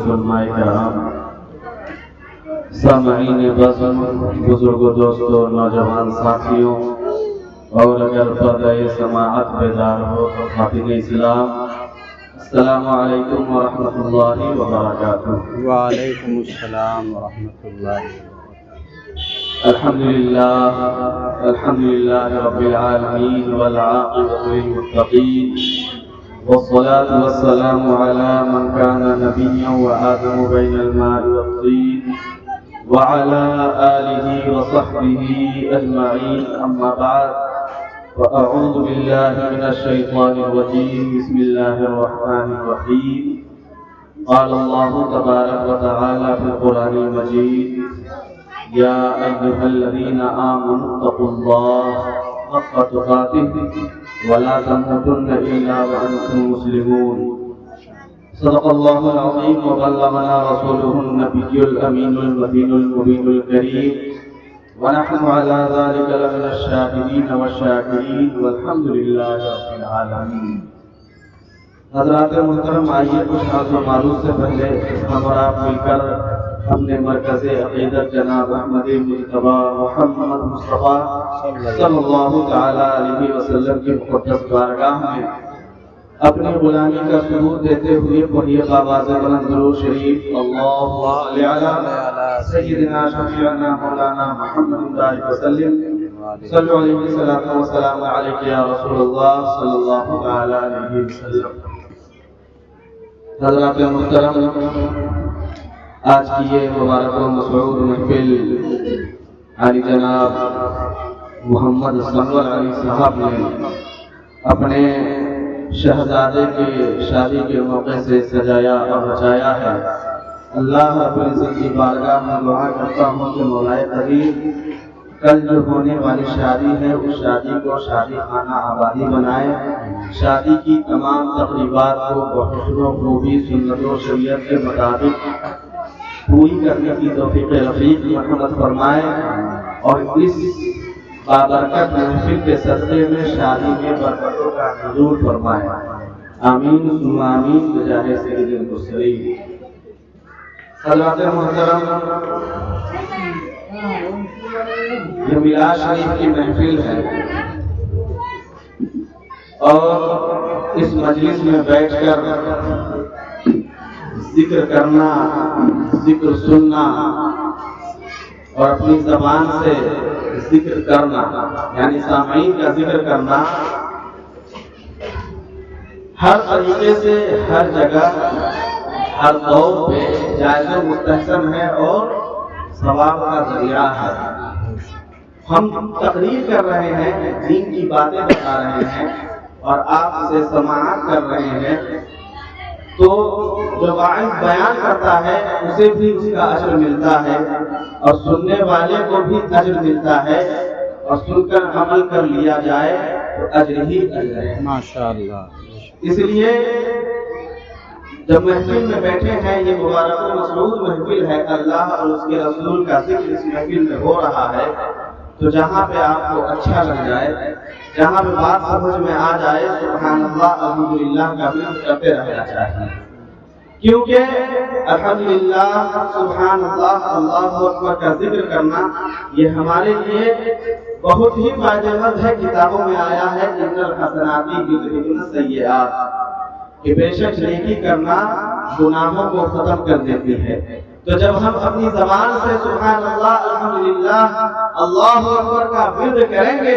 معزز علماء کرام، سامعین بزم، بزرگوں، دوستوں، نوجوان ساتھیوں، اور اگر پردہ سماعت بیدار ہو تو خاتون اسلام، السلام علیکم ورحمۃ اللہ وبرکاتہ۔ وعلیکم السلام ورحمۃ اللہ وبرکاتہ۔ الحمد للہ رب العالمین والعاقبۃ للمتقین، والصلاة والسلام على من كان نبيا وآدم بين الماء والطين وعلى آله وصحبه أجمعين، أما بعد، فأعوذ بالله من الشيطان الرجيم، بسم الله الرحمن الرحيم، قال الله تبارك وتعالى في القرآن المجيد، يا أيها الذين آمنوا اتقوا الله حق تقاته ولا تموتن إلا وأنتم مسلمون، صدق الله العظيم وبلغنا رسوله النبي الأمين المبين المبين الكريم، ونحن على ذلك لمن الشاهدين والشاكرين، والحمد لله رب العالمين۔ حضرات محترم، آئیے کچھ خاص و معروف سے پہلے ہم اور آپ مل کر اپنے مرکز عقیدت جناب احمد مجتبی محمد مصطفیٰ صلی اللہ تعالی علیہ وسلم کی مقدس بارگاہ میں اپنی غلامی کا ثبوت دیتے ہوئے پڑھیے باواز بلند درود شریف، اللہم صلی علی سیدنا شفیعنا مولانا محمد بارک وسلم، صلی علیہ الصلوۃ والسلام علیک یا رسول اللہ صلی اللہ تعالی علیہ وسلم۔ حضرات محترم، آج کی یہ مبارک و مسعود محفل علی جناب محمد سنور علی صاحب نے اپنے شہزادے کی شادی کے موقع سے سجایا اور بچایا ہے۔ اللہ رب العزت کی بارگاہ میں دعا کرتا ہوں کہ مولا کریم کل جو ہونے والی شادی ہے اس شادی کو شادی خانہ آبادی بنائے، شادی کی تمام تقریبات کو بحسن و خوبی سنت و شریعت کے مطابق پوری کرنے کی توفیق رفیق مرحمت فرمائے، اور اس بابرکت محفل کے صدقے میں شادی میں برکتوں کا نزول فرمائے، آمین ثم آمین بجاہ سید المرسلین۔ حضرات محترم، یہ میلاد شریف کی محفل ہے، اور اس مجلس میں بیٹھ کر ذکر کرنا، ذکر سننا اور اپنی زبان سے ذکر کرنا، یعنی سامعین کا ذکر کرنا، ہر طریقے سے ہر جگہ ہر طور پہ جائز و مستحسن ہے اور ثواب کا ذریعہ ہے۔ ہم تقریر کر رہے ہیں، دین کی باتیں بتا رہے ہیں اور آپ سے سماعت کر رہے ہیں، تو جو واعظ بیان کرتا ہے اسے بھی اس کا اجر ملتا ہے، اور سننے والے کو بھی اجر ملتا ہے، اور سن کر عمل کر لیا جائے تو اجر ہی اجر ہے، ماشاءاللہ۔ اس لیے جب محفل میں بیٹھے ہیں، یہ مبارک و مسعود محفل ہے، اللہ اور اس کے رسول کا ذکر اس محفل میں ہو رہا ہے، تو جہاں پہ آپ کو اچھا لگ جائے، جہاں پہ بات سمجھ میں آ جائے، سبحان اللہ الحمدللہ کا بھی کرتے رہنا چاہیے، کیونکہ الحمدللہ سبحان اللہ اللہ اکبر کا ذکر کرنا یہ ہمارے لیے بہت ہی فائدہ مند ہے۔ کتابوں میں آیا ہے ان الحسنات یذھبن السیئات، کہ بے شک نیکی کرنا گناہوں کو ختم کر دیتی ہے۔ تو جب ہم اپنی زبان سے سبحان اللہ الحمدللہ اللہ اکبر کا ورد کریں گے،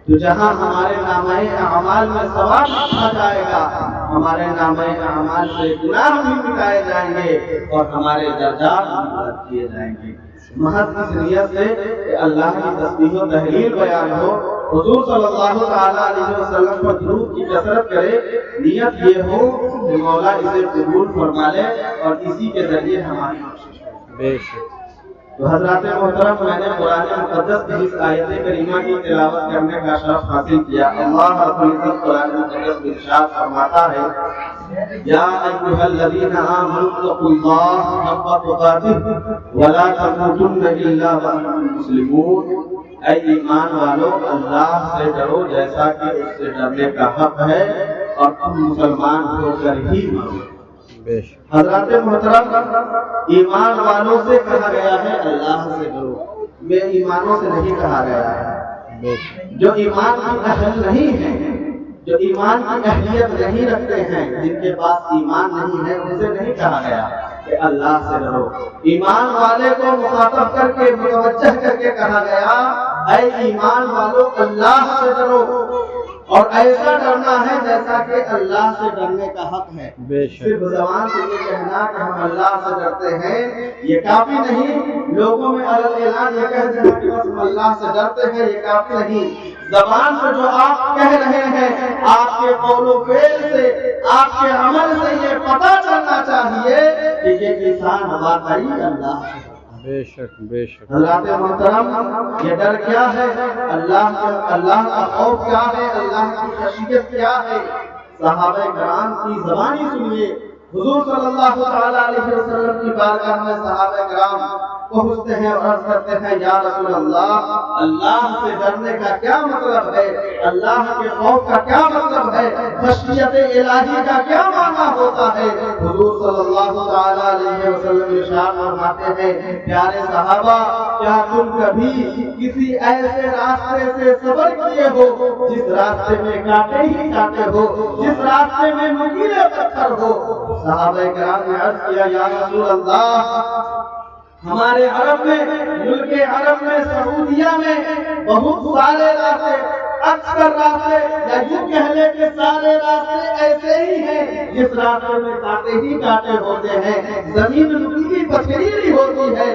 تو جہاں ہمارے نامہ اعمال میں ثواب لکھا جائے گا، ہمارے نامہ اعمال سے گناہ بھی مٹائے جائیں گے اور ہمارے درجات بھی بلند کیے جائیں گے۔ محض اس نیت سے کہ اللہ کی تسبیح و تحلیل بیان ہو، حضور صلی اللہ تعالی علیہ وسلم پر درود کی کثرت کرے، نیت یہ ہو کہ مولا اسے قبول فرما لے اور اسی کے ذریعے ہماری بخشش ہو۔ بے شک۔ تو حضرات محترم، میں نے قرآن مقدس کی اس آیت کریمہ کی تلاوت کرنے کا شرف حاصل کیا۔ اللہ رب العزت قرآن مقدس میں ارشاد فرماتا ہے، یا ایھا الذین آمنوا اتقوا اللہ حق تقاتہ ولا تموتن الا وانتم مسلمون، اے ایمان والو اللہ سے ڈرو جیسا کہ اس سے ڈرنے کا حق ہے، اور تم مسلمان ہو کر ہی مرو۔ حضرات محترم، ایمان والوں سے کہا گیا ہے اللہ سے ڈرو، بے ایمانوں سے نہیں کہا گیا ہے۔ جو ایمان کی اہل نہیں ہے، جو ایمان کی اہلیت نہیں رکھتے ہیں، جن کے پاس ایمان نہیں ہے، ان سے نہیں کہا گیا کہ اللہ سے ڈرو۔ ایمان والے کو مخاطب کر کے متوجہ کر کے کہا گیا اے ایمان والو اللہ سے ڈرو، اور ایسا ڈرنا ہے جیسا کہ اللہ سے ڈرنے کا حق ہے۔ صرف زبان سے یہ کہنا کہ ہم اللہ سے ڈرتے ہیں یہ کافی نہیں، لوگوں میں اعلان یہ کہہ دینا کہ بس ہم اللہ سے ڈرتے ہیں یہ کافی نہیں۔ زبان سے جو آپ کہہ رہے ہیں، آپ کے قول و فعل سے، آپ کے عمل سے یہ پتہ چلنا چاہیے کہ یہ انسان واقعی اللہ سے۔ بے شک حضرات محترم، یہ ڈر کیا ہے؟ اللہ کا خوف کیا ہے؟ اللہ کی خشیت کیا ہے؟ صحابہ کرام کی زبانی سنیے۔ حضور صلی اللہ تعالیٰ علیہ وسلم کی بارگاہ میں صحابہ کرام پہنچتے ہیں اور عرض کرتے ہیں یا رسول اللہ، اللہ سے ڈرنے کا کیا مطلب ہے؟ اللہ کے خوف کا کیا مطلب ہے؟ خشیت الہی کا کیا معنی ہوتا ہے؟ حضور صلی اللہ تعالیٰ علیہ وسلم ارشاد فرماتے ہیں پیارے صحابہ، کیا تم کبھی کسی ایسے راستے سے سفر کیے ہو جس راستے میں کانٹے ہی کانٹے ہو، جس راستے میں نکیلے پتھر ہو؟ صحابہ کرام نے عرض کیا یا رسول اللہ، ہمارے عرب میں، ملک عرب میں، سعودیہ میں بہت سارے راستے، اکثر راستے یا یوں کہہ لیں کہ سارے راستے ایسے ہی ہیں جس راستے میں کانٹے ہی کانٹے ہوتے ہیں، زمین نکیلی پتھریلی ہوتی ہے۔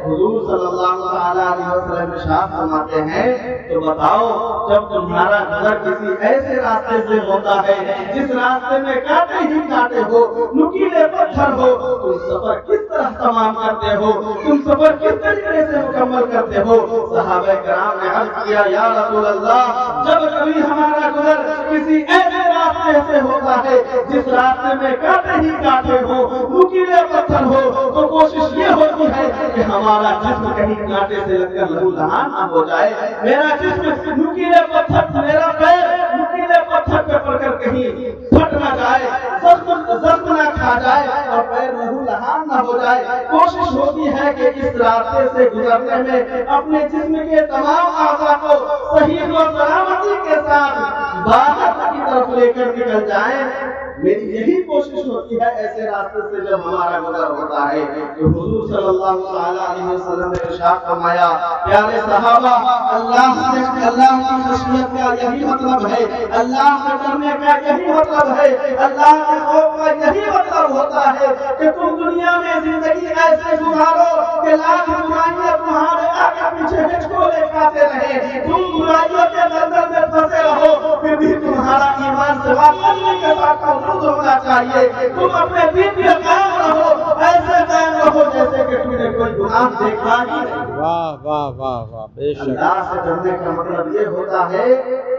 حضور صلی اللہ تعالیٰ علیہ وسلم ارشاد فرماتے ہیں تو بتاؤ، جب تمہارا گزر کسی ایسے راستے سے ہوتا ہے جس راستے میں کانٹے ہی کانٹے ہو، نکیلے پتھر ہو، تم سفر کس طرح تمام کرتے ہو؟ تم سفر کس طریقے سے مکمل کرتے ہو؟ صحابہ کرام نے عرض کیا یا رسول اللہ، جب کبھی ہمارا گزر کسی ایسے راستے سے ہوتا ہے جس راستے میں کانٹے ہی کانٹے ہو، نکیلے پتھر ہو، تو کوشش یہ ہوتی ہے کہ ہمارا جسم کہیں کانٹے سے لگ کر لہو لہان نہ ہو جائے، میرا جسم نکیلے پتھر، میرا پیر نکیلے پتھر پہ پڑ کر کہیں پھٹ نہ جائے، زخم نہ کھا جائے اور پیر لہو لہان نہ ہو جائے۔ کوشش ہوتی ہے کہ اس راستے سے گزرنے میں اپنے جسم کے تمام اعضاء کو صحیح و سلامتی کے ساتھ باہر کی طرف لے کر نکل جائیں۔ میری یہی کوشش ہوتی ہے ایسے راستے سے جب ہمارا گزر ہوتا ہے۔ تو حضور صلی اللہ تعالیٰ علیہ وسلم نے ارشاد فرمایا پیارے صحابہ، اللہ کی خشیت کا یہی مطلب ہے، اللہ سے ڈرنے کا یہی مطلب ہے، اللہ کے خوف کا یہی مطلب ہوتا ہے کہ تم دنیا میں زندگی ایسے گزارو کہ لاکھ برائیاں تمہارے آگے پیچھے ہچکولے کھاتے رہے، تم برائیوں کے دلدل میں پھنسے رہو، پھر بھی تمہارا ایمان سے واقعی کے ساتھ موجود ہونا چاہیے، تم اپنے دین پہ قائم رہو، ایسے قائم رہو جیسے کہ تم نے کوئی گناہ دیکھا ہی نہیں۔ واہ واہ واہ واہ، بے شک۔ اللہ سے ڈرنے کا مطلب یہ ہوتا ہے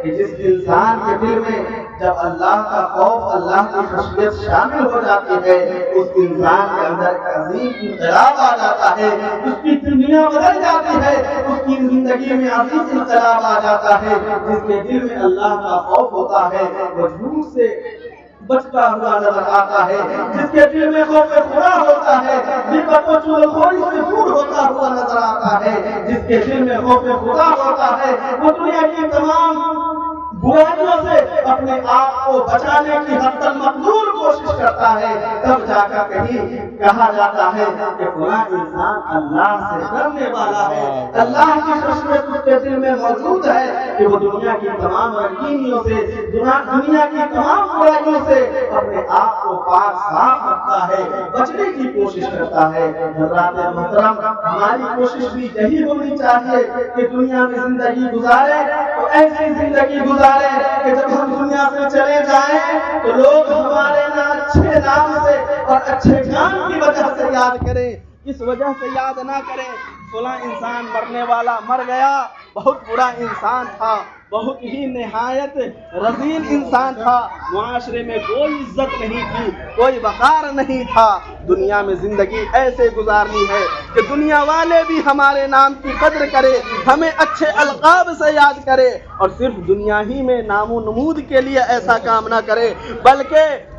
کہ جس انسان کے دل میں جب اللہ کا خوف، اللہ کی خشیت شامل ہو جاتی ہے، اس انسان کے اندر ایک عظیم انقلاب آ جاتا ہے، اس کی دنیا بدل جاتی ہے، اس کی زندگی میں عظیم انقلاب آ جاتا ہے۔ جس کے دل میں اللہ کا خوف ہوتا ہے وہ جھوٹ سے بچتا ہوا نظر آتا ہے، جس کے دل میں خوف خدا ہوتا ہے غیبت و چغلخوری سے دور ہوتا ہوا نظر آتا ہے، جس کے دل میں خوف خدا ہوتا ہے وہ دنیا کی تمام برائیوں سے اپنے آپ کو بچانے کی حد تک مقدور کوشش کرتا ہے، تب جا کر کہیں کہا جاتا ہے کہ فلاں انسان اللہ سے ڈرنے والا ہے، اللہ کی خشیت اس کے دل میں موجود ہے کہ وہ دنیا کی تمام رنگینیوں سے، دنیا کی تمام برائیوں سے اپنے آپ کو پاک صاف رکھتا ہے، بچنے کی کوشش کرتا ہے۔ حضرات محترم، ہماری کوشش بھی یہی ہونی چاہیے کہ دنیا میں زندگی گزارے تو ایسی زندگی گزارے کہ جب ہم دنیا سے چلے جائیں تو لوگ ہمارے اچھے نام سے اور اچھے کام کی وجہ سے یاد کریں، اس وجہ سے یاد نہ کریں فلاں انسان مرنے والا مر گیا، بہت برا انسان تھا، بہت ہی نہایت رذیل انسان تھا، معاشرے میں کوئی عزت نہیں تھی، کوئی وقار نہیں تھا۔ دنیا میں زندگی ایسے گزارنی ہے کہ دنیا والے بھی ہمارے نام کی قدر کرے، ہمیں اچھے القاب سے یاد کرے، اور صرف دنیا ہی میں نام و نمود کے لیے ایسا کام نہ کرے، بلکہ